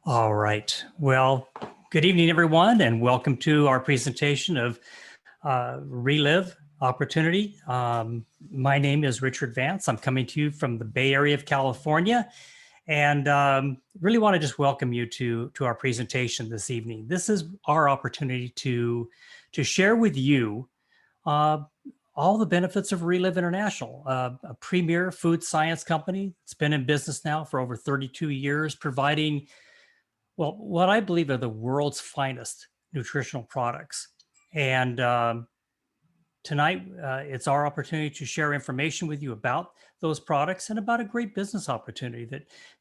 All right. Well, good evening, everyone, and welcome to our presentation of Reliv Opportunity. My name is Richard Vance. I'm coming to you from the Bay Area of California, and really want to just welcome you to our presentation this evening. This is our opportunity to share with you uh, all the benefits of Reliv International, a premier food science company. It's been in business now for over 32 years, providing what I believe are the world's finest nutritional products. And tonight, it's our opportunity to share information with you about those products and about a great business opportunity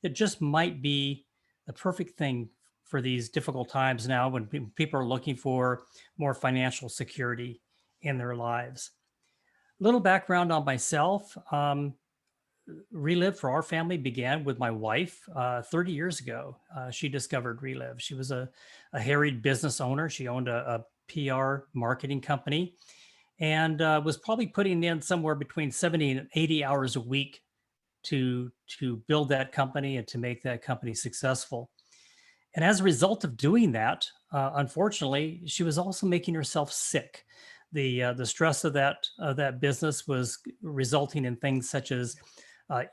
that just might be the perfect thing for these difficult times now when people are looking for more financial security in their lives. A little background on myself. Reliv for our family began with my wife 30 years ago. She discovered Reliv. She was a harried business owner. She owned a PR marketing company and was probably putting in somewhere between 70 and 80 hours a week to build that company and to make that company successful. And as a result of doing that, unfortunately, she was also making herself sick. The stress of that business was resulting in things such as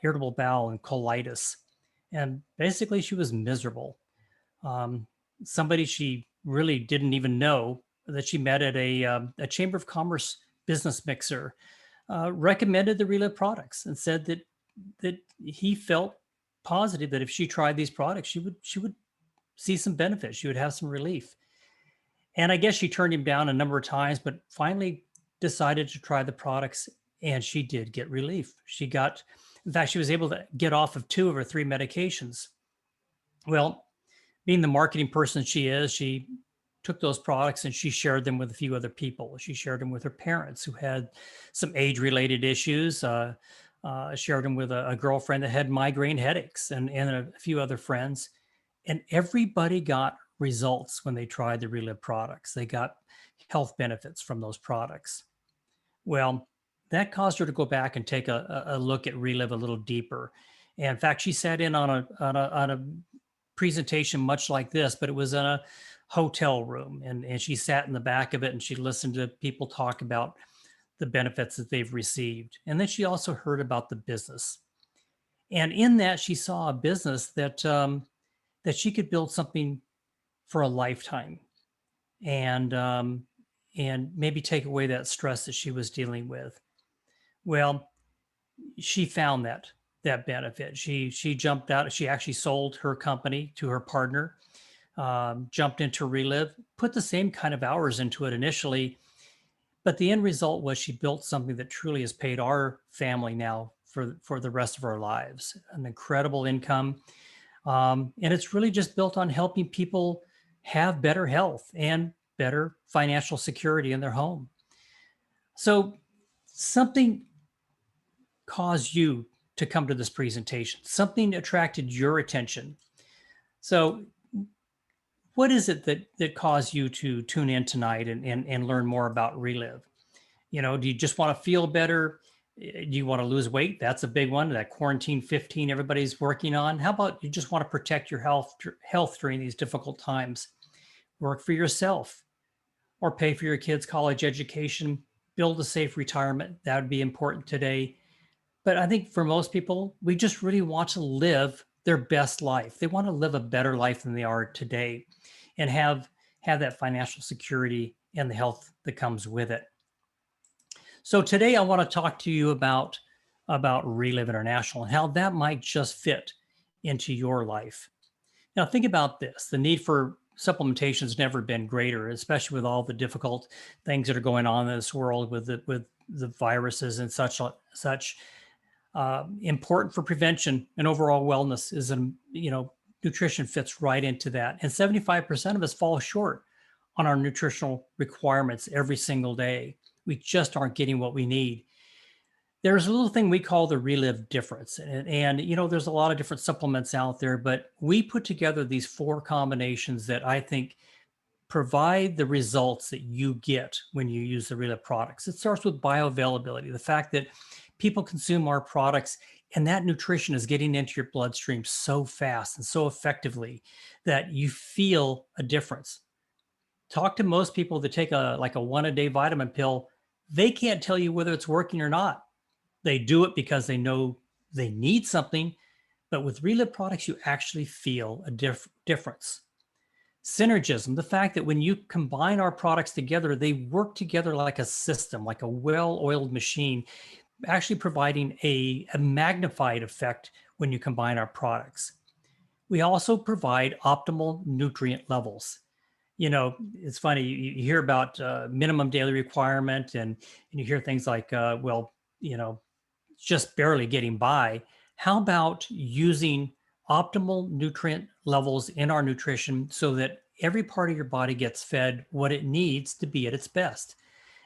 irritable bowel and colitis. And basically, she was miserable. Um, Somebody she really didn't even know that she met at a Chamber of Commerce business mixer recommended the Reliv products and said that he felt positive that if she tried these products, she would see some benefits. She would have some relief. And I guess she turned him down a number of times, but finally decided to try the products, and she did get relief. In fact, she was able to get off of 2 of her 3 medications. Well, being the marketing person she is, she took those products and she shared them with a few other people. She shared them with her parents who had some age-related issues. Shared them with a girlfriend that had migraine headaches and a few other friends. And everybody got results when they tried the Reliv products. They got health benefits from those products. Well, that caused her to go back and take a look at Reliv a little deeper. And in fact, she sat in on a presentation much like this, but it was in a hotel room. And she sat in the back of it and she listened to people talk about the benefits that they've received. And then she also heard about the business. And in that, she saw a business that she could build something for a lifetime, and maybe take away that stress that she was dealing with. Well, she found that benefit. She jumped out. She actually sold her company to her partner, jumped into Reliv, put the same kind of hours into it initially, but the end result was she built something that truly has paid our family now for the rest of our lives, an incredible income. And it's really just built on helping people have better health and better financial security in their home. So something caused you to come to this presentation. Something attracted your attention. So what is it that caused you to tune in tonight and learn more about Reliv? Do you just want to feel better? Do you want to lose weight? That's a big one. That quarantine 15 everybody's working on. How about you just want to protect your health during these difficult times? Work for yourself or pay for your kids' college education, build a safe retirement. That would be important today. But I think for most people, we just really want to live their best life. They want to live a better life than they are today and have that financial security and the health that comes with it. So today I want to talk to you about Reliv International and how that might just fit into your life. Now think about this. The need for supplementation has never been greater, especially with all the difficult things that are going on in this world with the viruses and such. Important for prevention and overall wellness is, nutrition fits right into that. And 75% of us fall short on our nutritional requirements every single day. We just aren't getting what we need. There's a little thing we call the Reliv difference. And there's a lot of different supplements out there, but we put together these 4 combinations that I think provide the results that you get when you use the Reliv products. It starts with bioavailability, the fact that people consume our products And that nutrition is getting into your bloodstream so fast and so effectively that you feel a difference. Talk to most people that take a like a 1-a-day vitamin pill. They can't tell you whether it's working or not. They do it because they know they need something, but with Reliv products, you actually feel a difference. Synergism, the fact that when you combine our products together, they work together like a system, like a well-oiled machine, actually providing a magnified effect when you combine our products. We also provide optimal nutrient levels. It's funny, you hear about minimum daily requirement and you hear things like, just barely getting by. How about using optimal nutrient levels in our nutrition so that every part of your body gets fed what it needs to be at its best?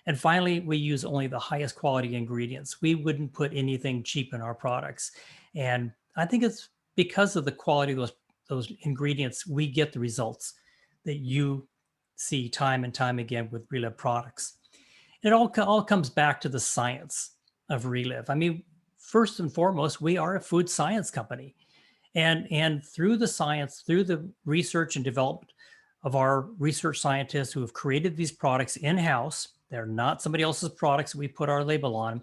And finally, we use only the highest quality ingredients. We wouldn't put anything cheap in our products. And I think it's because of the quality of those ingredients, we get the results that you see time and time again with Reliv products. It all comes back to the science of Reliv. I mean, first and foremost, we are a food science company. And through the science, through the research and development of our research scientists who have created these products in-house, they're not somebody else's products that we put our label on.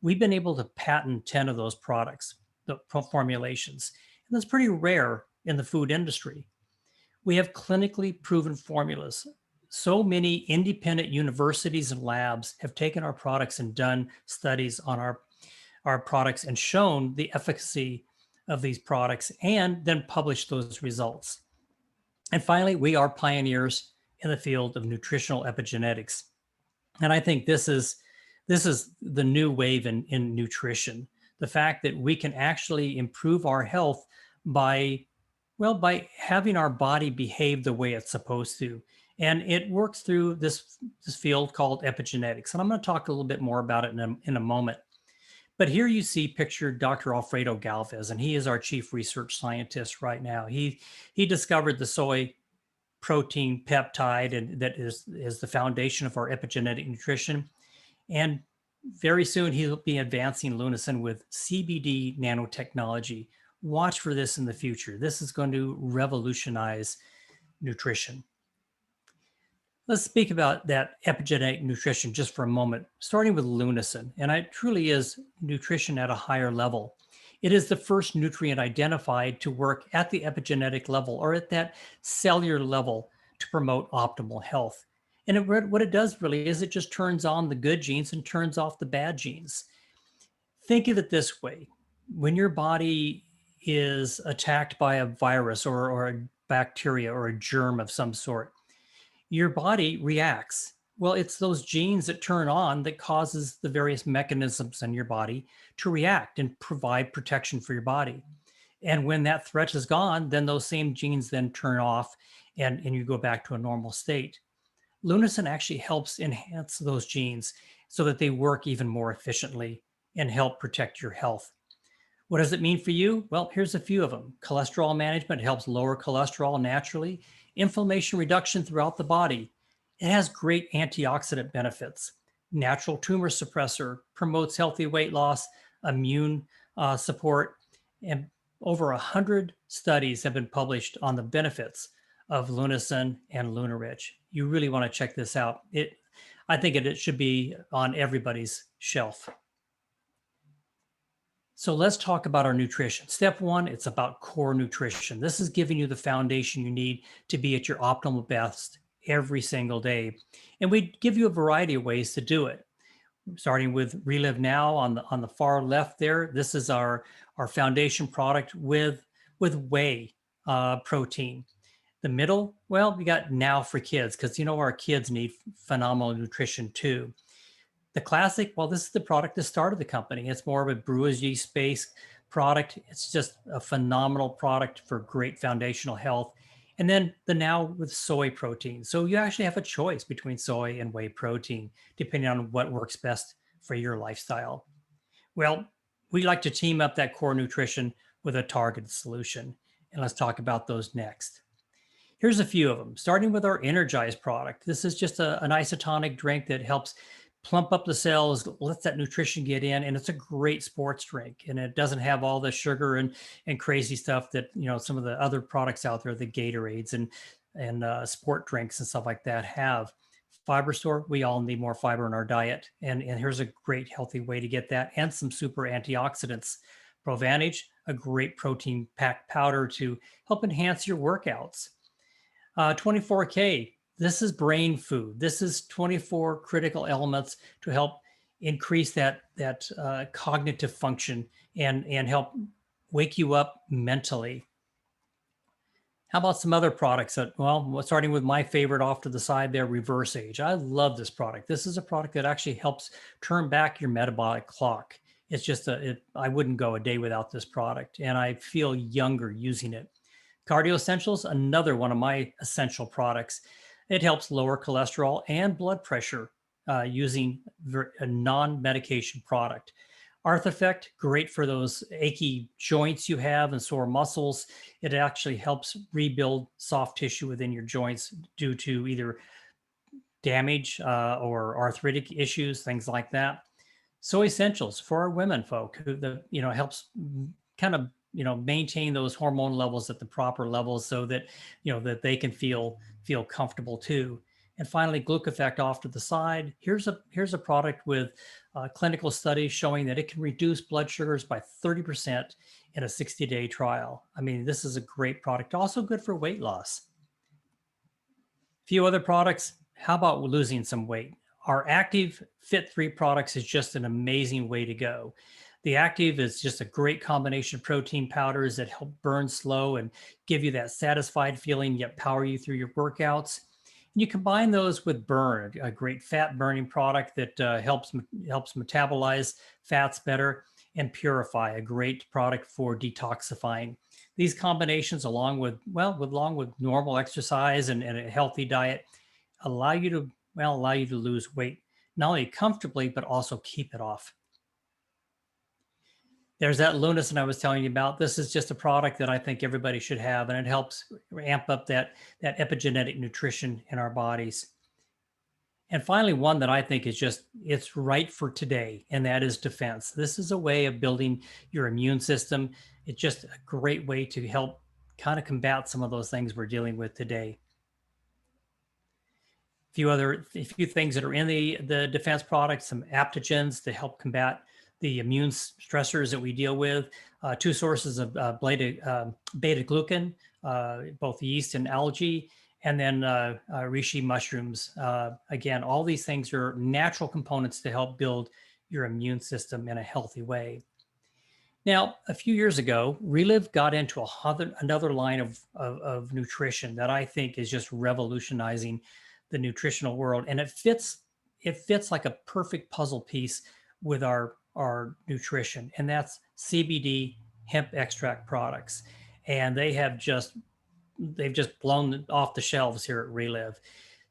We've been able to patent 10 of those products, the formulations. And that's pretty rare in the food industry. We have clinically proven formulas. So many independent universities and labs have taken our products and done studies on our products and shown the efficacy of these products and then published those results. And finally, we are pioneers in the field of nutritional epigenetics. And I think this is the new wave in nutrition. The fact that we can actually improve our health by having our body behave the way it's supposed to. And it works through this field called epigenetics. And I'm going to talk a little bit more about it in a moment. But here you see pictured Dr. Alfredo Galvez, and he is our chief research scientist right now. He discovered the soy protein peptide, and that is the foundation of our epigenetic nutrition. And very soon he'll be advancing Lunacin with CBD nanotechnology. Watch for this in the future. This is going to revolutionize nutrition. Let's speak about that epigenetic nutrition just for a moment, starting with Lunacin. And it truly is nutrition at a higher level. It is the first nutrient identified to work at the epigenetic level or at that cellular level to promote optimal health. And what it does really is it just turns on the good genes and turns off the bad genes. Think of it this way. When your body is attacked by a virus or a bacteria or a germ of some sort, your body reacts. Well, it's those genes that turn on that causes the various mechanisms in your body to react and provide protection for your body. And when that threat is gone, then those same genes then turn off and you go back to a normal state. Lunacin actually helps enhance those genes so that they work even more efficiently and help protect your health. What does it mean for you? Well, here's a few of them. Cholesterol management helps lower cholesterol naturally. Inflammation reduction throughout the body. It has great antioxidant benefits. Natural tumor suppressor, promotes healthy weight loss, immune support, and over 100 studies have been published on the benefits of Lunacin and Lunarich. You really want to check this out. I think it should be on everybody's shelf. So let's talk about our nutrition. Step one, it's about core nutrition. This is giving you the foundation you need to be at your optimal best every single day. And we give you a variety of ways to do it. Starting with Reliv Now on the far left there. This is our foundation product with whey protein. The middle, well, we got Now for kids because our kids need phenomenal nutrition too. The classic, well, this is the product that started the company. It's more of a brewer's yeast-based product. It's just a phenomenal product for great foundational health. And then the Now with soy protein. So you actually have a choice between soy and whey protein, depending on what works best for your lifestyle. Well, we like to team up that core nutrition with a targeted solution. And let's talk about those next. Here's a few of them, starting with our Energize product. This is just an isotonic drink that helps plump up the cells, lets that nutrition get in, and it's a great sports drink. And it doesn't have all the sugar and crazy stuff that, you know, some of the other products out there, the Gatorades and sport drinks and stuff like that have. Fiber store, we all need more fiber in our diet. And here's a great healthy way to get that, and some super antioxidants. Provantage, a great protein packed powder to help enhance your workouts. 24K, this is brain food. This is 24 critical elements to help increase that cognitive function and help wake you up mentally. How about some other products that, well, starting with my favorite off to the side there, Reverse Age. I love this product. This is a product that actually helps turn back your metabolic clock. It's just I wouldn't go a day without this product, and I feel younger using it. Cardio Essentials, another one of my essential products. It helps lower cholesterol and blood pressure using a non-medication product. Arth Effect, great for those achy joints you have and sore muscles. It actually helps rebuild soft tissue within your joints due to either damage or arthritic issues, things like that. Soy Essentials for our women folk, who helps kind of maintain those hormone levels at the proper levels so that that they can feel comfortable too. And finally, Glucofect off to the side. Here's a product with clinical studies showing that it can reduce blood sugars by 30% in a 60-day trial. I mean, this is a great product, also good for weight loss. A few other products. How about losing some weight? Our Active Fit 3 products is just an amazing way to go. The Active is just a great combination of protein powders that help burn slow and give you that satisfied feeling, yet power you through your workouts. And you combine those with Burn, a great fat burning product that helps metabolize fats better, and Purify, a great product for detoxifying. These combinations, along with normal exercise and a healthy diet, allow you to lose weight, not only comfortably, but also keep it off. There's that Lunacin I was telling you about. This is just a product that I think everybody should have, and it helps amp up that epigenetic nutrition in our bodies. And finally, one that I think is it's right for today, and that is Defense. This is a way of building your immune system. It's just a great way to help kind of combat some of those things we're dealing with today. A few things that are in the Defense products, some aptogens to help combat the immune stressors that we deal with, 2 sources of beta-glucan, both yeast and algae, and then reishi mushrooms. Again, all these things are natural components to help build your immune system in a healthy way. Now, a few years ago, Reliv got into another line of nutrition that I think is just revolutionizing the nutritional world, and it fits like a perfect puzzle piece with our nutrition, and that's CBD hemp extract products. And they've just blown off the shelves here at Reliv.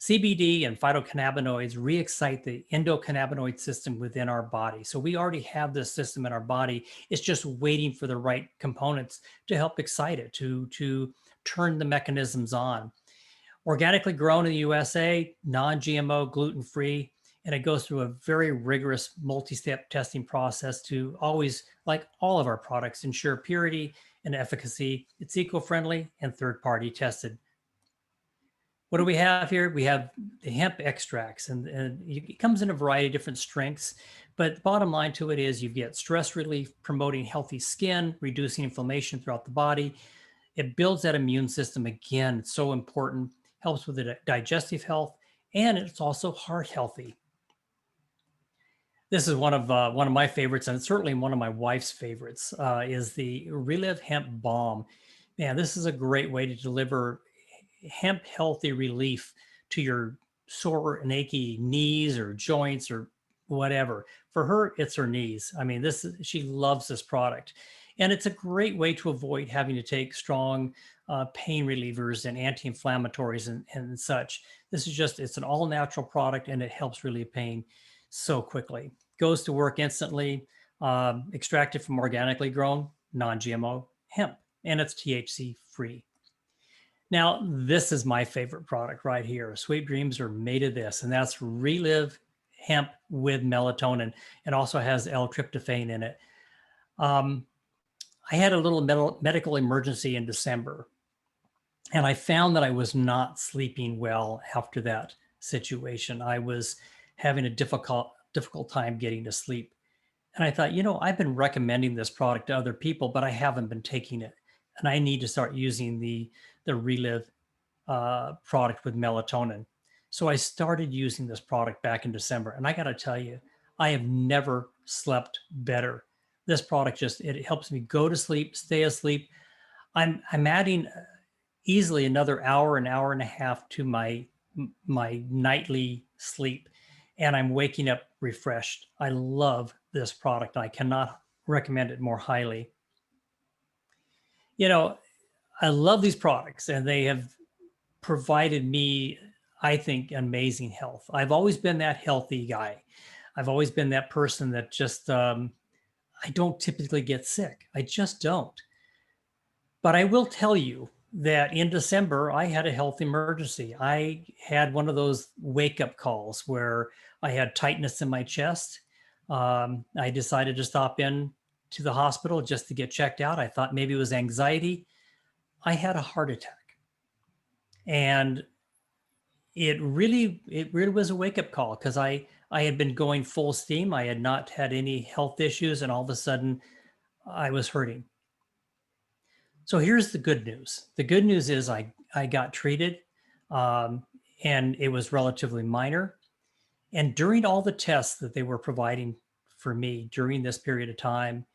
CBD and phytocannabinoids re-excite the endocannabinoid system within our body. So we already have this system in our body. It's just waiting for the right components to help excite it, to turn the mechanisms on. Organically grown in the USA, non-GMO, gluten-free, and it goes through a very rigorous multi-step testing process to always, like all of our products, ensure purity and efficacy. It's eco-friendly and third-party tested. What do we have here? We have the hemp extracts, and it comes in a variety of different strengths, but the bottom line to it is you get stress relief, promoting healthy skin, reducing inflammation throughout the body. It builds that immune system. Again, it's so important, helps with the digestive health, and it's also heart healthy. This is one of my favorites, and certainly one of my wife's favorites, is the Reliv Hemp Balm. Man, this is a great way to deliver hemp healthy relief to your sore and achy knees or joints or whatever. For her, it's her knees. I mean, she loves this product. And it's a great way to avoid having to take strong pain relievers and anti-inflammatories and such. It's an all natural product, and it helps relieve pain so quickly. Goes to work instantly, extracted from organically grown, non-GMO hemp, and it's THC free. Now, this is my favorite product right here. Sweet dreams are made of this, and that's Reliv hemp with melatonin, and also has L-tryptophan in it. I had a little medical emergency in December, and I found that I was not sleeping well after that situation. I was having a difficult time getting to sleep. And I thought, I've been recommending this product to other people, but I haven't been taking it. And I need to start using the Reliv product with melatonin. So I started using this product back in December. And I got to tell you, I have never slept better. This product it helps me go to sleep, stay asleep. I'm adding easily another hour, an hour and a half to my nightly sleep, and I'm waking up refreshed. I love this product. I cannot recommend it more highly. I love these products, and they have provided me, I think, amazing health. I've always been that healthy guy. I've always been that person that just I don't typically get sick. I just don't. But I will tell you that in December, I had a health emergency. I had one of those wake up calls where I had tightness in my chest. I decided to stop in to the hospital just to get checked out. I thought maybe it was anxiety. I had a heart attack. And it really was a wake up call, because I had been going full steam. I had not had any health issues, and all of a sudden I was hurting. So here's the good news. The good news is I got treated, and it was relatively minor. And during all the tests that they were providing for me during this period of time,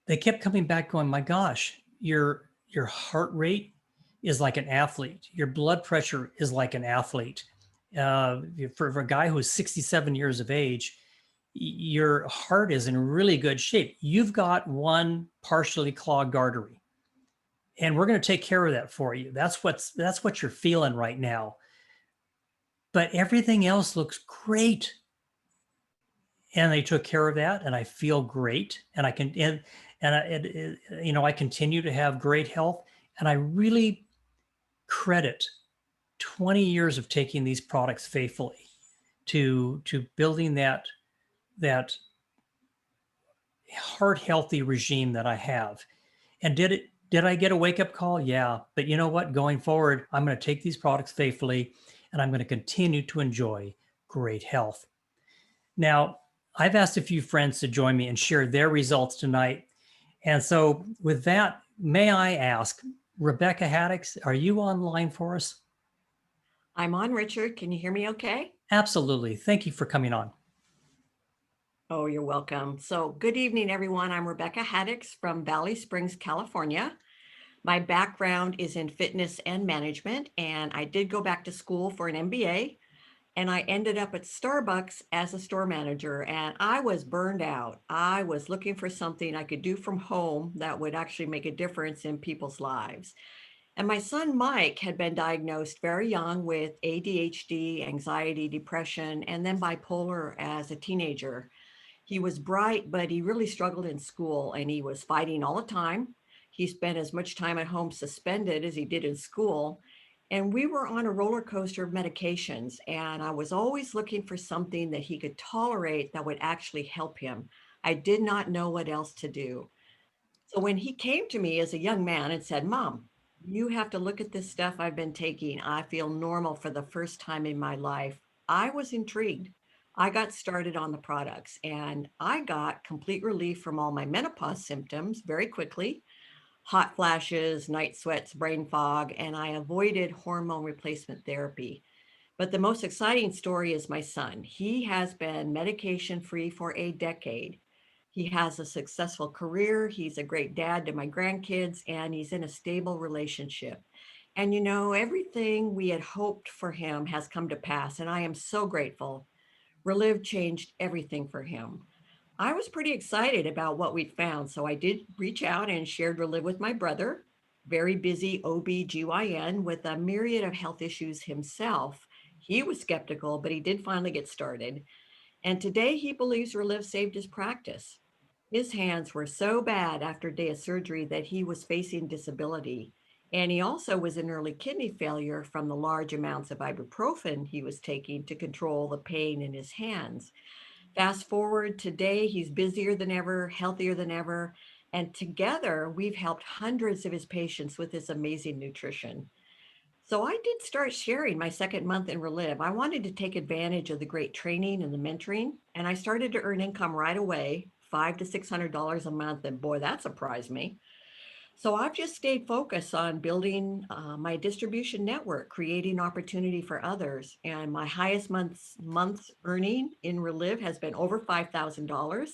they kept coming back going, my gosh, your heart rate is like an athlete. Your blood pressure is like an athlete. For a guy who's 67 years of age, your heart is in really good shape. You've got one partially clogged artery, and we're going to take care of that for you. That's what you're feeling right now. But everything else looks great. And they took care of that, and I feel great. And I can, I continue to have great health. And I really credit 20 years of taking these products faithfully to building that heart healthy regime that I have. And did I get a wake up call? Yeah. But you know what? Going forward, I'm going to take these products faithfully, and I'm going to continue to enjoy great health. Now, I've asked a few friends to join me and share their results tonight. And so with that, may I ask, Rebecca Haddix, are you online for us? I'm on, Richard. Can you hear me okay? Absolutely. Thank you for coming on. Oh, you're welcome. So good evening, everyone. I'm Rebecca Haddix from Valley Springs, California. My background is in fitness and management, and I did go back to school for an MBA, and I ended up at Starbucks as a store manager, and I was burned out. I was looking for something I could do from home that would actually make a difference in people's lives. And my son, Mike, had been diagnosed very young with ADHD, anxiety, depression, and then bipolar as a teenager. He was bright, but he really struggled in school, and he was fighting all the time. He spent as much time at home suspended as he did in school. And we were on a roller coaster of medications, and I was always looking for something that he could tolerate that would actually help him. I did not know what else to do. So when he came to me as a young man and said, Mom, you have to look at this stuff I've been taking. I feel normal for the first time in my life. I was intrigued. I got started on the products, and I got complete relief from all my menopause symptoms very quickly: hot flashes, night sweats, brain fog, and I avoided hormone replacement therapy. But the most exciting story is my son. He has been medication free for a decade. He has a successful career. He's a great dad to my grandkids, and he's in a stable relationship. And everything we had hoped for him has come to pass, and I am so grateful. Reliv changed everything for him. I was pretty excited about what we'd found, so I did reach out and shared Reliv with my brother, very busy OB/GYN with a myriad of health issues himself. He was skeptical, but he did finally get started. And today he believes Reliv saved his practice. His hands were so bad after a day of surgery that he was facing disability. And he also was in early kidney failure from the large amounts of ibuprofen he was taking to control the pain in his hands. Fast forward today, he's busier than ever, healthier than ever. And together, we've helped hundreds of his patients with this amazing nutrition. So I did start sharing my second month in Reliv. I wanted to take advantage of the great training and the mentoring, and I started to earn income right away, $500 to $600 a month. And boy, that surprised me. So I've just stayed focused on building my distribution network, creating opportunity for others. And my highest month's earning in Reliv has been over $5,000.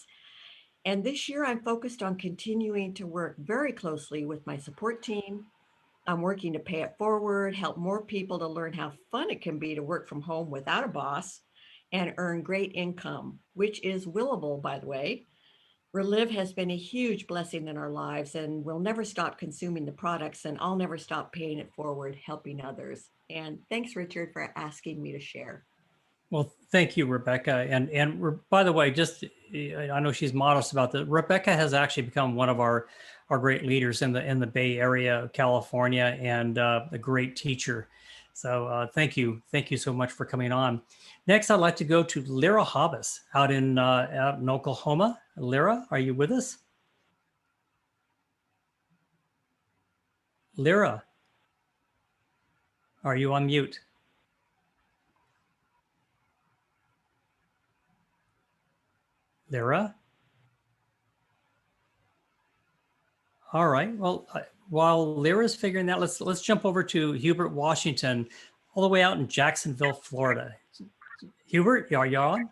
And this year I'm focused on continuing to work very closely with my support team. I'm working to pay it forward, help more people to learn how fun it can be to work from home without a boss and earn great income, which is willable, by the way. Reliv has been a huge blessing in our lives, and we'll never stop consuming the products, and I'll never stop paying it forward, helping others. And thanks, Richard, for asking me to share. Well, thank you, Rebecca. By the way, just I know she's modest about that. Rebecca has actually become one of our great leaders in the Bay Area of California, and a great teacher. So thank you so much for coming on. Next, I'd like to go to Lira Havas out in Oklahoma. Lira, are you with us? Lira, are you on mute? Lira? All right. Well, while Lyra's figuring that, let's jump over to Hubert Washington, all the way out in Jacksonville, Florida. Hubert, are you on?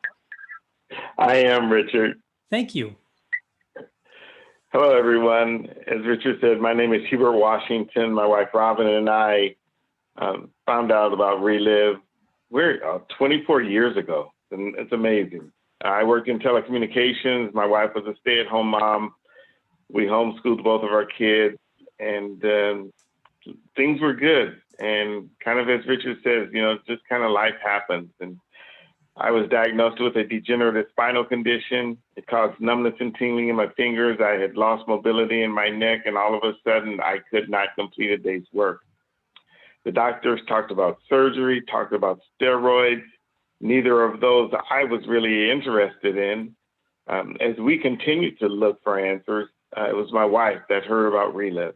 I am, Richard. Thank you. Hello, everyone. As Richard said, my name is Hubert Washington. My wife, Robin, and I found out about Reliv. We're 24 years ago, and it's amazing. I worked in telecommunications. My wife was a stay-at-home mom. We homeschooled both of our kids, and things were good. And kind of as Richard says, just kind of life happens. And I was diagnosed with a degenerative spinal condition. It caused numbness and tingling in my fingers. I had lost mobility in my neck, and all of a sudden, I could not complete a day's work. The doctors talked about surgery, talked about steroids. Neither of those I was really interested in. As we continued to look for answers, it was my wife that heard about Reliv.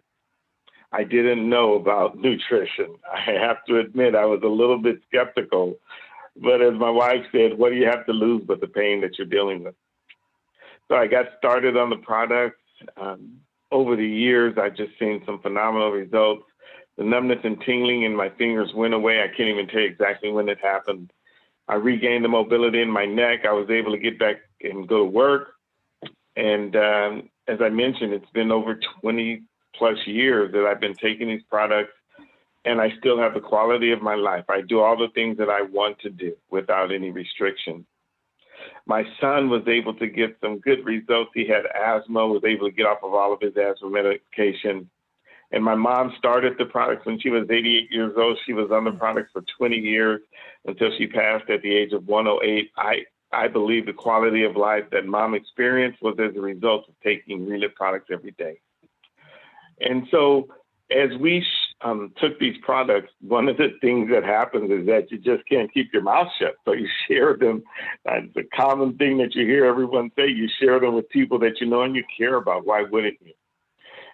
I didn't know about nutrition. I have to admit, I was a little bit skeptical. But as my wife said, what do you have to lose but the pain that you're dealing with? So I got started on the products. Over the years, I've just seen some phenomenal results. The numbness and tingling in my fingers went away. I can't even tell you exactly when it happened. I regained the mobility in my neck. I was able to get back and go to work. And as I mentioned, it's been over 20 plus years that I've been taking these products, and I still have the quality of my life. I do all the things that I want to do without any restriction. My son was able to get some good results. He had asthma, was able to get off of all of his asthma medication. And my mom started the products when she was 88 years old. She was on the products for 20 years until she passed at the age of 108. I believe the quality of life that mom experienced was as a result of taking Reliv products every day. And so as we took these products, one of the things that happens is that you just can't keep your mouth shut. So you share them. It's a common thing that you hear everyone say. You share them with people that you know and you care about. Why wouldn't you?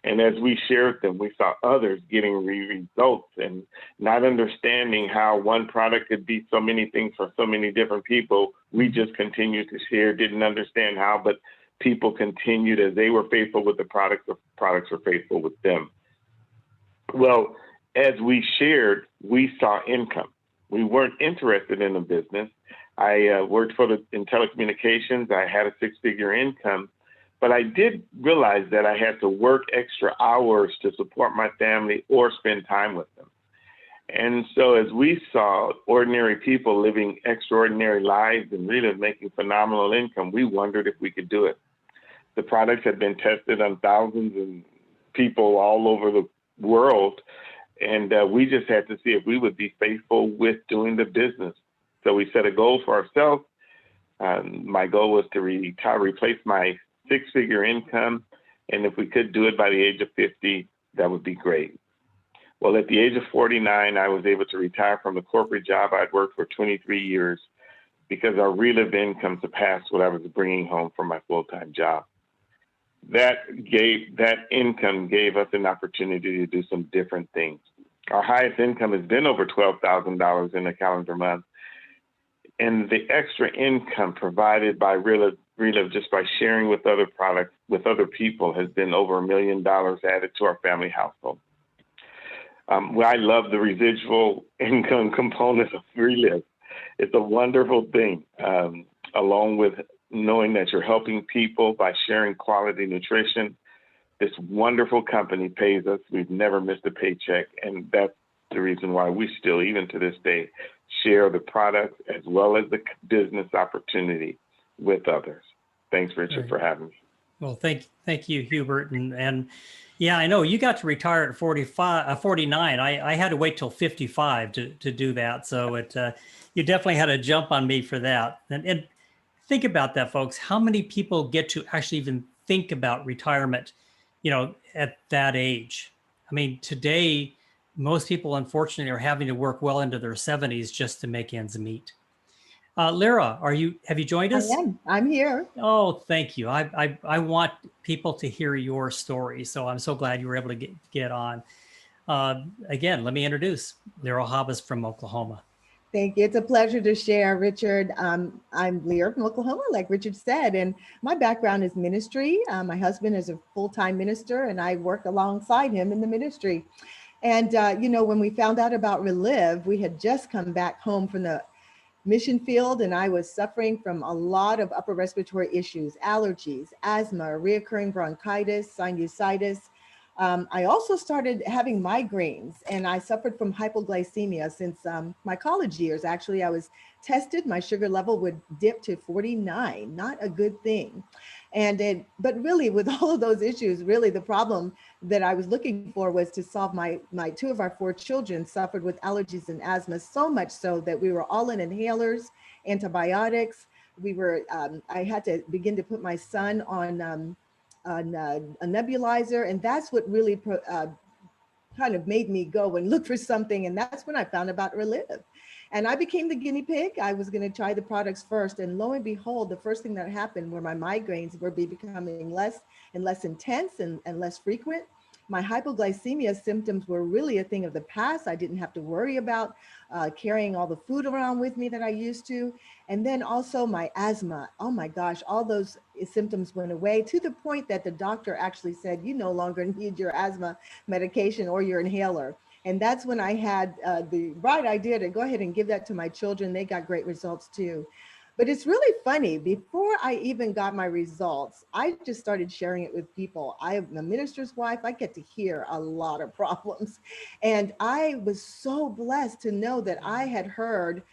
And as we shared them, we saw others getting results and not understanding how one product could be so many things for so many different people. We just continued to share, didn't understand how, but people continued as they were faithful with the products were faithful with them. Well, as we shared, we saw income. We weren't interested in a business. I worked in telecommunications. I had a six-figure income. But I did realize that I had to work extra hours to support my family or spend time with them. And so as we saw ordinary people living extraordinary lives and really making phenomenal income, we wondered if we could do it. The products had been tested on thousands of people all over the world. And we just had to see if we would be faithful with doing the business. So we set a goal for ourselves. My goal was to replace my six-figure income, and if we could do it by the age of 50, that would be great. Well, at the age of 49, I was able to retire from the corporate job I'd worked for 23 years because our Reliv income surpassed what I was bringing home from my full-time job. That income gave us an opportunity to do some different things. Our highest income has been over $12,000 in a calendar month. And the extra income provided by Reliv just by sharing with other products, with other people, has been over $1 million added to our family household. Well, I love the residual income component of Reliv. It's a wonderful thing, along with knowing that you're helping people by sharing quality nutrition. This wonderful company pays us. We've never missed a paycheck, and that's the reason why we still, even to this day, share the products as well as the business opportunity with others. Thanks, Richard, for having me. Well, thank you, Hubert. And yeah, I know you got to retire at 49. I had to wait till 55 to do that. So you definitely had a jump on me for that. And think about that, folks. How many people get to actually even think about retirement, at that age? I mean, today, most people, unfortunately, are having to work well into their 70s just to make ends meet. Lira, have you joined us? I am. I'm here. Oh, thank you. I want people to hear your story. So I'm so glad you were able to get on. Again, let me introduce Lira Havas from Oklahoma. Thank you. It's a pleasure to share, Richard. I'm Lira from Oklahoma, like Richard said, and my background is ministry. My husband is a full-time minister, and I work alongside him in the ministry. And, when we found out about Reliv, we had just come back home from the mission field, and I was suffering from a lot of upper respiratory issues, allergies, asthma, reoccurring bronchitis, sinusitis. I also started having migraines, and I suffered from hypoglycemia since my college years. Actually, I was tested, my sugar level would dip to 49, not a good thing. But really with all of those issues, really the problem that I was looking for was to solve my two of our 4 children suffered with allergies and asthma, so much so that we were all in inhalers, antibiotics. I had to begin to put my son on a nebulizer, and that's what really kind of made me go and look for something. And that's when I found about Reliv. And I became the guinea pig. I was going to try the products first. And lo and behold, the first thing that happened were my migraines were becoming less and less intense and less frequent. My hypoglycemia symptoms were really a thing of the past. I didn't have to worry about carrying all the food around with me that I used to. And then also my asthma. Oh my gosh, all those symptoms went away to the point that the doctor actually said, you no longer need your asthma medication or your inhaler. And that's when I had the bright idea to go ahead and give that to my children. They got great results too. But it's really funny, before I even got my results, I just started sharing it with people. I'm a minister's wife. I get to hear a lot of problems. And I was so blessed to know that I had heard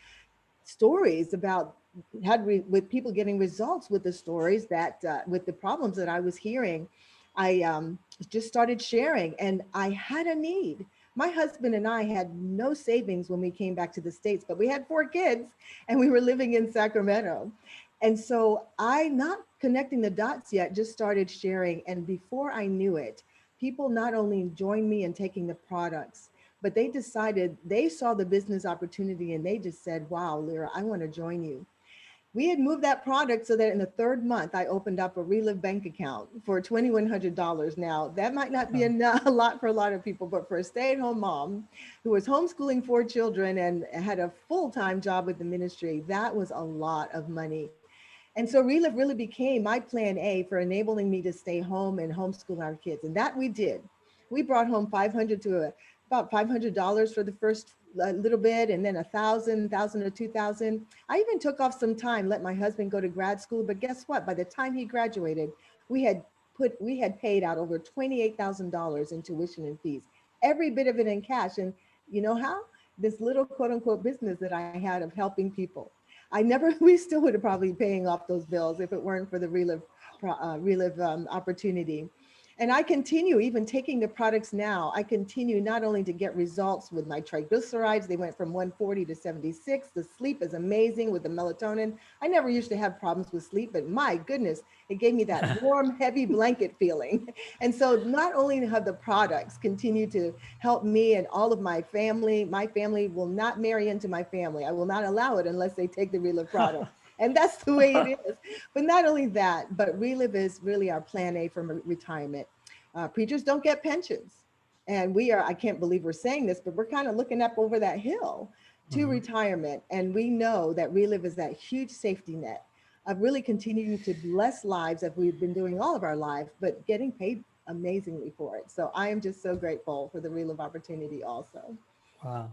stories about with people getting results with the stories that, with the problems that I was hearing. I just started sharing, and I had a need. My husband and I had no savings when we came back to the States, but we had 4 kids and we were living in Sacramento. And so I, not connecting the dots yet, just started sharing. And before I knew it, people not only joined me in taking the products, but they decided, they saw the business opportunity and they just said, wow, Lira, I want to join you. We had moved that product so that in the 3rd month, I opened up a Reliv bank account for $2,100. Now, that might not be a lot for a lot of people, but for a stay-at-home mom who was homeschooling 4 children and had a full-time job with the ministry, that was a lot of money. And so Reliv really became my plan A for enabling me to stay home and homeschool our kids. And that we did. We brought home about $500 for the first little bit, and then $1,000 or $2,000. I even took off some time, let my husband go to grad school. But guess what? By the time he graduated, we had paid out over $28,000 in tuition and fees, every bit of it in cash. And you know how? This little quote unquote business that I had of helping people. We still would have probably paying off those bills if it weren't for the Reliv opportunity. And I continue, even taking the products now, I continue not only to get results with my triglycerides, they went from 140 to 76. The sleep is amazing with the melatonin. I never used to have problems with sleep, but my goodness, it gave me that warm, heavy blanket feeling. And so not only have the products continue to help me and all of my family will not marry into my family. I will not allow it unless they take the Reliv product. And that's the way it is. But not only that, but Reliv is really our plan A for retirement. Preachers don't get pensions. And I can't believe we're saying this, but we're kind of looking up over that hill to retirement. And we know that Reliv is that huge safety net of really continuing to bless lives as we've been doing all of our lives, but getting paid amazingly for it. So I am just so grateful for the Reliv opportunity also. Wow.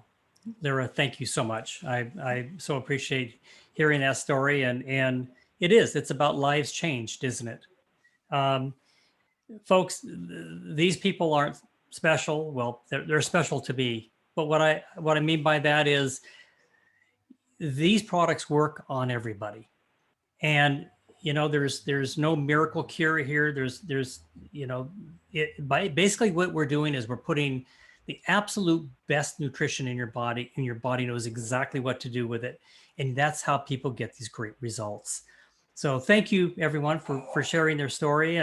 Lira, thank you so much. I so appreciate hearing that story. And it's about lives changed, isn't it? Folks, these people aren't special. Well, they're special to me. But what I mean by that is these products work on everybody. And there's no miracle cure here. Basically what we're doing is we're putting the absolute best nutrition in your body, and your body knows exactly what to do with it. And that's how people get these great results. So thank you everyone for sharing their story.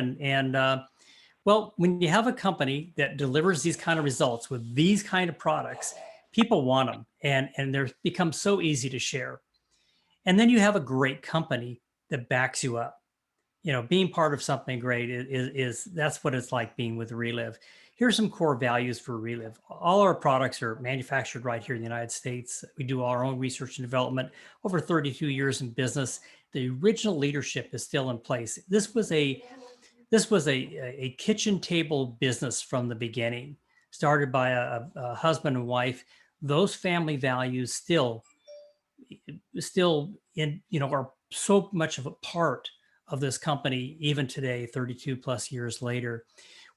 Well, when you have a company that delivers these kind of results with these kind of products, people want them, and they're become so easy to share. And then you have a great company that backs you up. Being part of something great is that's what it's like being with Reliv. Here's some core values for Reliv. All our products are manufactured right here in the United States. We do our own research and development. Over 32 years in business. The original leadership is still in place. This was a kitchen table business from the beginning, started by a husband and wife. Those family values still are so much of a part of this company, even today, 32 plus years later.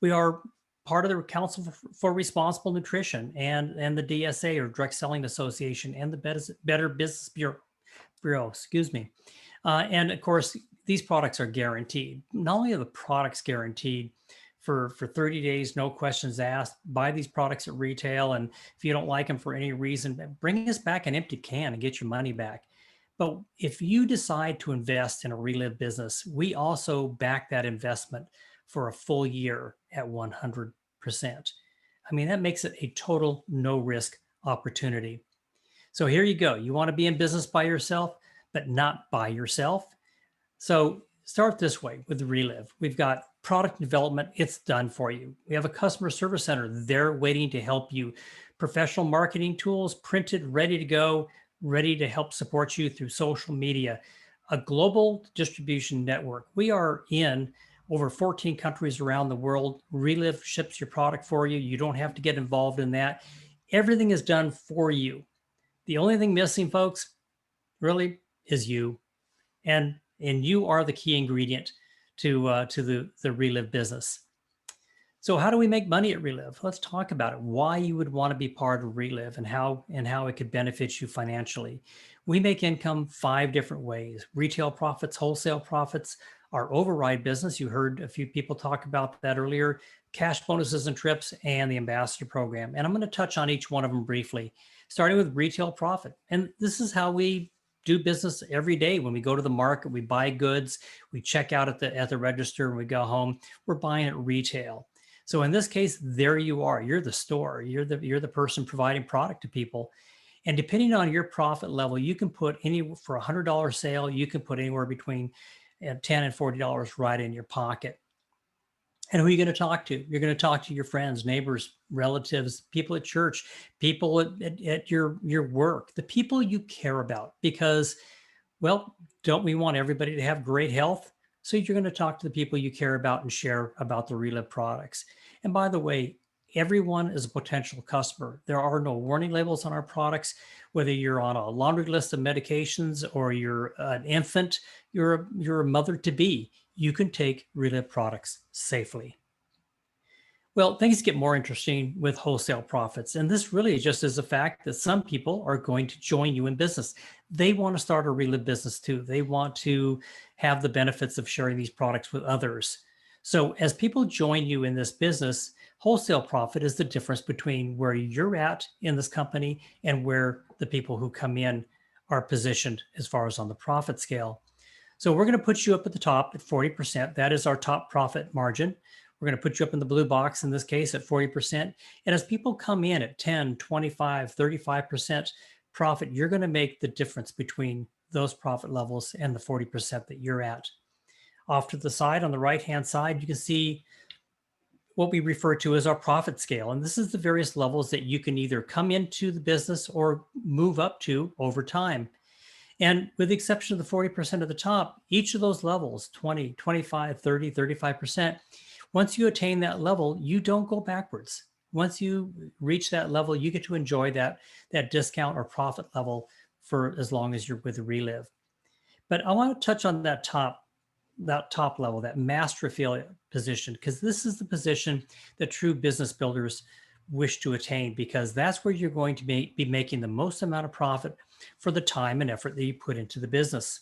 We are part of the Council for Responsible Nutrition and the DSA, or Direct Selling Association, and the Better Business Bureau, excuse me. And of course, these products are guaranteed. Not only are the products guaranteed for 30 days, no questions asked, buy these products at retail. And if you don't like them for any reason, bring us back an empty can and get your money back. But if you decide to invest in a Reliv business, we also back that investment for a full year at 100%. I mean, that makes it a total no risk opportunity. So here you go. You want to be in business by yourself, but not by yourself. So start this way with Reliv. We've got product development. It's done for you. We have a customer service center. They're waiting to help you. Professional marketing tools, printed, ready to go, ready to help support you through social media. A global distribution network. We are in over 14 countries around the world. Reliv ships your product for you. You don't have to get involved in that. Everything is done for you. The only thing missing, folks, really is you. And you are the key ingredient to the Reliv business. So how do we make money at Reliv? Let's talk about it. Why you would want to be part of Reliv and how it could benefit you financially. We make income 5 different ways: retail profits, wholesale profits, our override business. You heard a few people talk about that earlier, cash bonuses and trips, and the ambassador program. And I'm going to touch on each one of them briefly, starting with retail profit. And this is how we do business every day. When we go to the market, we buy goods, we check out at the register, and we go home, we're buying at retail. So in this case, there you are. You're the store. You're the person providing product to people. And depending on your profit level, you can put for $100 sale, you can put anywhere between $10 and $40 right in your pocket. And who are you going to talk to? You're going to talk to your friends, neighbors, relatives, people at church, people at your work, the people you care about, because, well, don't we want everybody to have great health? So you're going to talk to the people you care about and share about the Reliv products. And by the way, everyone is a potential customer. There are no warning labels on our products. Whether you're on a laundry list of medications or you're an infant, you're a mother-to-be, you can take Reliv products safely. Well, things get more interesting with wholesale profits. And this really just is a fact that some people are going to join you in business. They want to start a Reliv business too. They want to have the benefits of sharing these products with others. So as people join you in this business, wholesale profit is the difference between where you're at in this company and where the people who come in are positioned as far as on the profit scale. So we're going to put you up at the top at 40%. That is our top profit margin. We're going to put you up in the blue box in this case at 40%. And as people come in at 10, 25, 35% profit, you're going to make the difference between those profit levels and the 40% that you're at. Off to the side, on the right-hand side, you can see what we refer to as our profit scale. And this is the various levels that you can either come into the business or move up to over time. And with the exception of the 40% of the top, each of those levels, 20, 25, 30, 35%, once you attain that level, you don't go backwards. Once you reach that level, you get to enjoy that discount or profit level for as long as you're with Reliv. But I want to touch on that top level, that master affiliate position, because this is the position that true business builders wish to attain, because that's where you're going to be making the most amount of profit for the time and effort that you put into the business.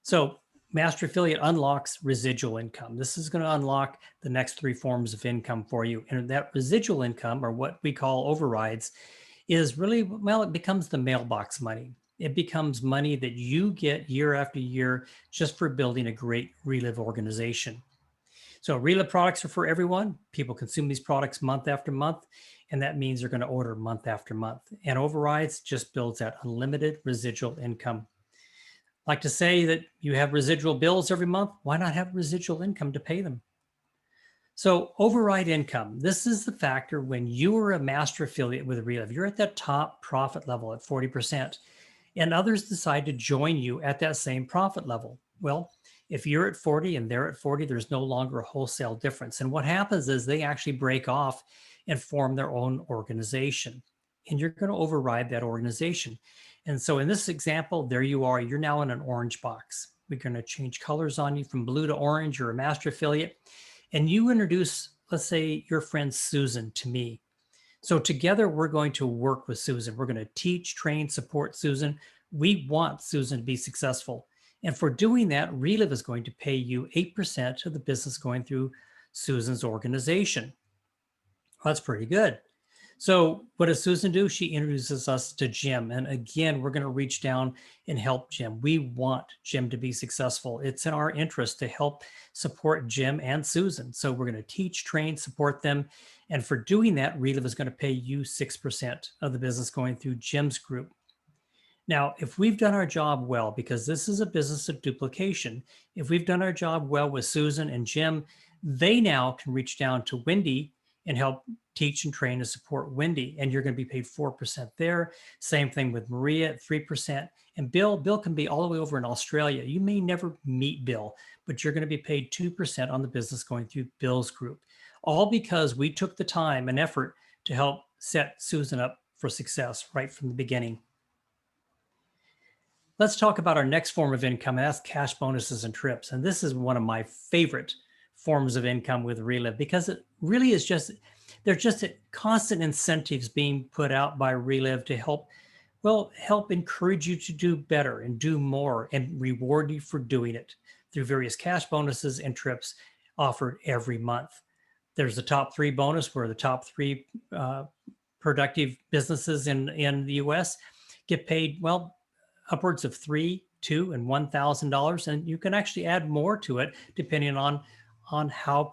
So master affiliate unlocks residual income. This is going to unlock the next three forms of income for you. And that residual income, or what we call overrides, is really, well, it becomes the mailbox money. It becomes money that you get year after year just for building a great Reliv organization. So Reliv products are for everyone. People consume these products month after month, and that means they're going to order month after month. And overrides just builds that unlimited residual income. Like to say that you have residual bills every month, why not have residual income to pay them? So override income, this is the factor when you are a master affiliate with Reliv. You're at that top profit level at 40%, and others decide to join you at that same profit level. Well, if you're at 40 and they're at 40, there's no longer a wholesale difference. And what happens is they actually break off and form their own organization, and you're going to override that organization. And so in this example, there you are, you're now in an orange box. We're going to change colors on you from blue to orange. You're a master affiliate, and you introduce, let's say, your friend Susan to me. So together we're going to work with Susan. We're going to teach, train, support Susan. We want Susan to be successful. And for doing that, Reliv is going to pay you 8% of the business going through Susan's organization. Well, that's pretty good. So what does Susan do? She introduces us to Jim. And again, we're going to reach down and help Jim. We want Jim to be successful. It's in our interest to help support Jim and Susan. So we're going to teach, train, support them. And for doing that, Reliv is going to pay you 6% of the business going through Jim's group. Now, if we've done our job well, because this is a business of duplication, if we've done our job well with Susan and Jim, they now can reach down to Wendy and help teach and train and support Wendy. And you're going to be paid 4% there. Same thing with Maria at 3%. And Bill can be all the way over in Australia. You may never meet Bill, but you're going to be paid 2% on the business going through Bill's group. All because we took the time and effort to help set Susan up for success right from the beginning. Let's talk about our next form of income, and that's cash bonuses and trips. And this is one of my favorite forms of income with Reliv, because it really is just, they're just constant incentives being put out by Reliv to help encourage you to do better and do more and reward you for doing it through various cash bonuses and trips offered every month. There's the top 3 bonus, where the top 3 productive businesses in the US get paid, well, upwards of $3,000, $2,000, and $1,000, and you can actually add more to it depending on how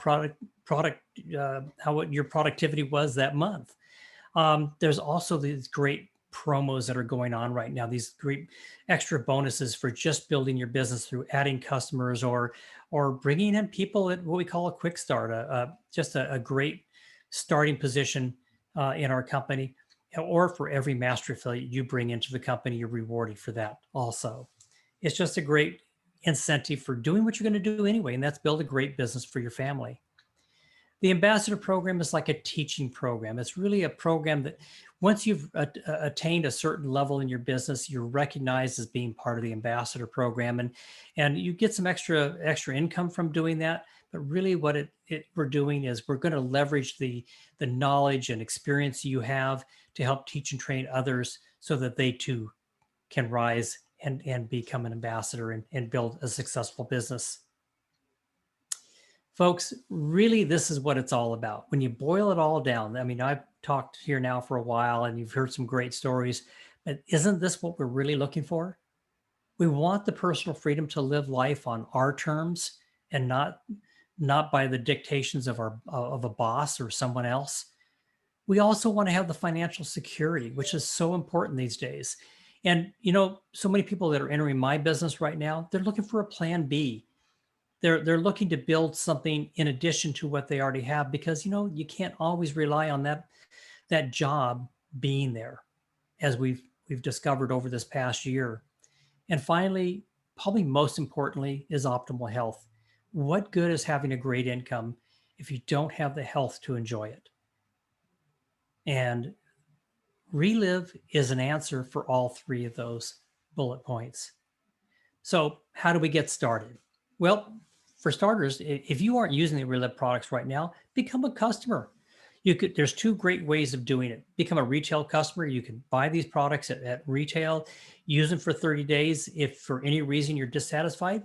what your productivity was that month. There's also these great promos that are going on right now, these great extra bonuses for just building your business through adding customers or bringing in people at what we call a quick start, just a great starting position in our company. Or for every master affiliate you bring into the company, you're rewarded for that also. It's just a great incentive for doing what you're going to do anyway, and that's build a great business for your family. The ambassador program is like a teaching program. It's really a program that once you've attained a certain level in your business, you're recognized as being part of the ambassador program, and you get some extra income from doing that. But really what we're doing is we're going to leverage the knowledge and experience you have to help teach and train others so that they too can rise and become an ambassador and build a successful business. Folks, really, this is what it's all about. When you boil it all down, I mean, I've talked here now for a while and you've heard some great stories, but isn't this what we're really looking for? We want the personal freedom to live life on our terms and not by the dictations of a boss or someone else. We also want to have the financial security, which is so important these days. And so many people that are entering my business right now, they're looking for a plan B. They're looking to build something in addition to what they already have, because you can't always rely on that job being there, as we've discovered over this past year. And finally, probably most importantly, is optimal health. What good is having a great income if you don't have the health to enjoy it? And Reliv is an answer for all three of those bullet points. So how do we get started? Well, for starters, if you aren't using the Reliv products right now, become a customer. There's two great ways of doing it. Become a retail customer. You can buy these products at retail, use them for 30 days. If for any reason you're dissatisfied,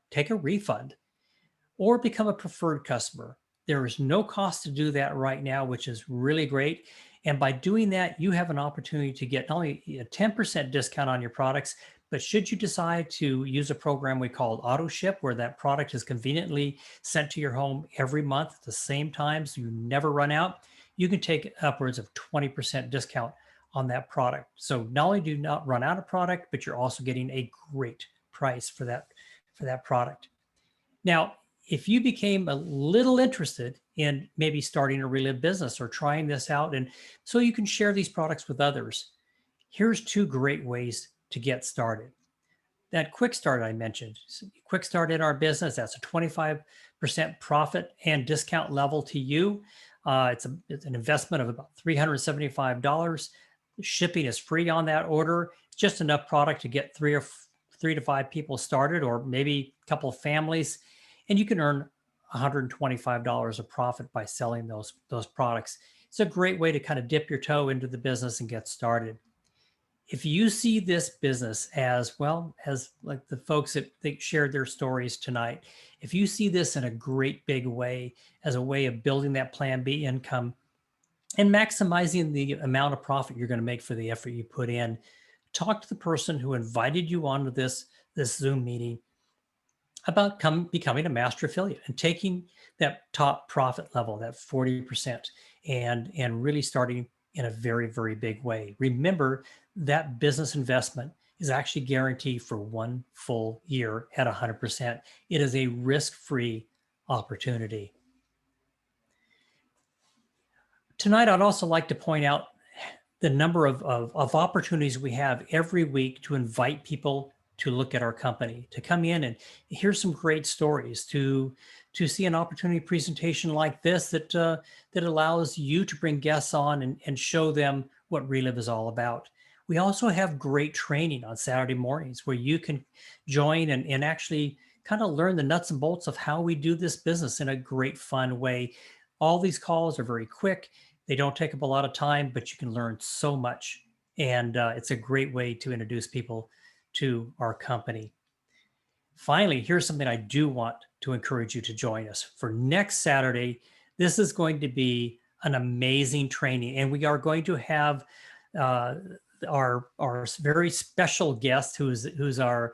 take a refund, or become a preferred customer. There is no cost to do that right now, which is really great. And by doing that, you have an opportunity to get not only a 10% discount on your products, but should you decide to use a program we call auto ship, where that product is conveniently sent to your home every month at the same time, so you never run out, you can take upwards of 20% discount on that product. So not only do you not run out of product, but you're also getting a great price for that product. Now, if you became a little interested in maybe starting a Reliv business or trying this out, and so you can share these products with others, here's two great ways to get started. That quick start I mentioned, quick start in our business, that's a 25% profit and discount level to you. It's an investment of about $375. Shipping is free on that order. It's just enough product to get three to five people started, or maybe a couple of families. And you can earn $125 of profit by selling those products. It's a great way to kind of dip your toe into the business and get started. If you see this business as well as like the folks that they shared their stories tonight, if you see this in a great big way as a way of building that plan B income and maximizing the amount of profit you're going to make for the effort you put in, talk to the person who invited you onto this Zoom meeting about becoming a master affiliate and taking that top profit level, that 40%, and really starting in a very, very big way. Remember, that business investment is actually guaranteed for 1 full year at 100%. It is a risk-free opportunity. Tonight, I'd also like to point out the number of opportunities we have every week to invite people to look at our company, to come in and hear some great stories, to see an opportunity presentation like this that allows you to bring guests on and show them what Reliv is all about. We also have great training on Saturday mornings where you can join and actually kind of learn the nuts and bolts of how we do this business in a great, fun way. All these calls are very quick. They don't take up a lot of time, but you can learn so much. And it's a great way to introduce people to our company. Finally, here's something I do want to encourage you to join us for next Saturday. This is going to be an amazing training, and we are going to have our very special guest, who's our,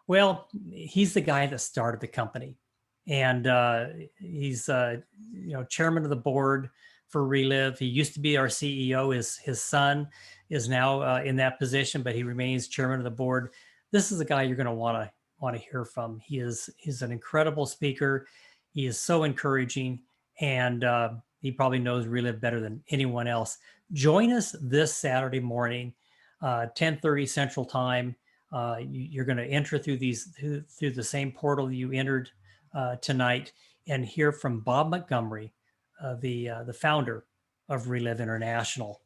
well, he's the guy that started the company, and he's chairman of the board for Reliv. He used to be our CEO. His son is now in that position, but he remains chairman of the board. This is a guy you're going to want to hear from. He's an incredible speaker. He is so encouraging, and he probably knows Reliv better than anyone else. Join us this Saturday morning, 10:30 Central Time. You're going to enter through the same portal you entered tonight, and hear from Bob Montgomery, the founder of Reliv International.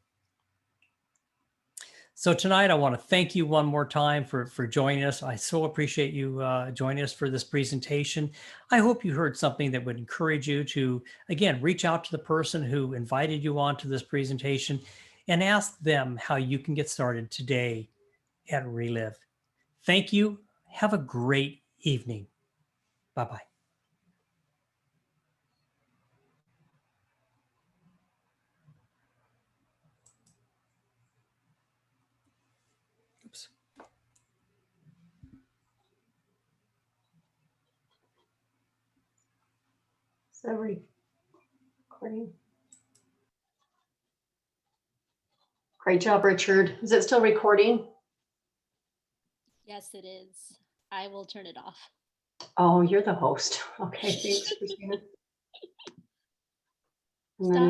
So tonight, I want to thank you one more time for joining us. I so appreciate you joining us for this presentation. I hope you heard something that would encourage you to, again, reach out to the person who invited you on to this presentation and ask them how you can get started today at Reliv. Thank you. Have a great evening. Bye-bye. So recording. Great job, Richard. Is it still recording? Yes, it is. I will turn it off. Oh, you're the host. Okay, thanks, Christina. And then